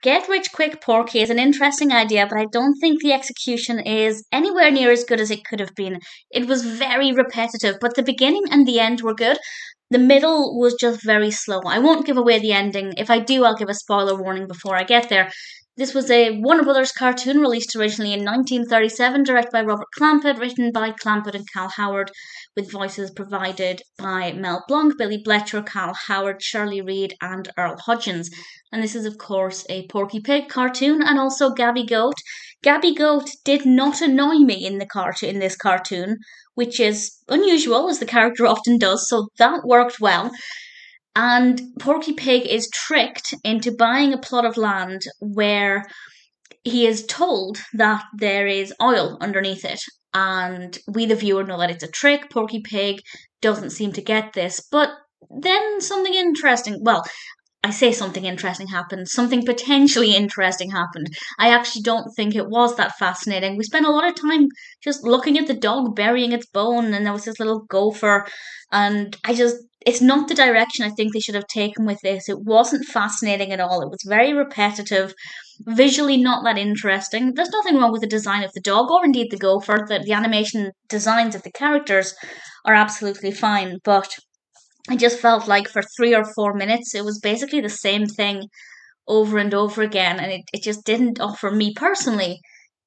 Get Rich Quick Porky is an interesting idea, but I don't think the execution is anywhere near as good as it could have been. It was very repetitive, but the beginning and the end were good. The middle was just very slow. I won't give away the ending. If I do, I'll give a spoiler warning before I get there. This was a Warner Brothers cartoon released originally in 1937, directed by Robert Clampett, written by Clampett and Cal Howard, with voices provided by Mel Blanc, Billy Bletcher, Cal Howard, Shirley Reed, and Earle Hodgins. And this is, of course, a Porky Pig cartoon, and also Gabby Goat. Gabby Goat did not annoy me in this cartoon, which is unusual, as the character often does, so that worked well. And Porky Pig is tricked into buying a plot of land where he is told that there is oil underneath it. And we, the viewer, know that it's a trick. Porky Pig doesn't seem to get this. But then something interesting, well, I say something interesting happened. Something potentially interesting happened. I actually don't think it was that fascinating. We spent a lot of time just looking at the dog burying its bone, and there was this little gopher, and it's not the direction I think they should have taken with this. It wasn't fascinating at all. It was very repetitive, visually not that interesting. There's nothing wrong with the design of the dog, or indeed the gopher. The animation designs of the characters are absolutely fine, but I just felt like for 3 or 4 minutes it was basically the same thing over and over again, and it just didn't offer me personally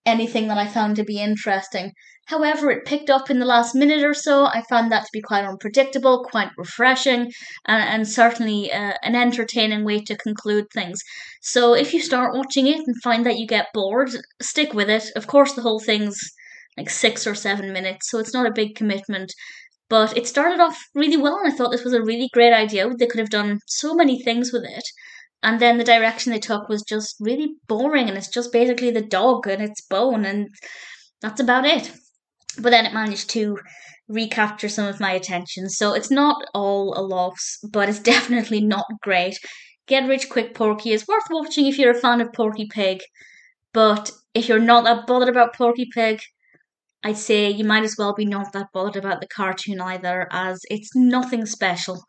anything that I found to be interesting. However, it picked up in the last minute or so. I found that to be quite unpredictable, quite refreshing, and certainly an entertaining way to conclude things. So if you start watching it and find that you get bored, stick with it. Of course, the whole thing's like 6 or 7 minutes, so it's not a big commitment. But it started off really well, and I thought this was a really great idea. They could have done so many things with it. And then the direction they took was just really boring, and it's just basically the dog and its bone, and that's about it. But then it managed to recapture some of my attention. So it's not all a loss, but it's definitely not great. Get Rich Quick Porky is worth watching if you're a fan of Porky Pig. But if you're not that bothered about Porky Pig, I'd say you might as well be not that bothered about the cartoon either, as it's nothing special.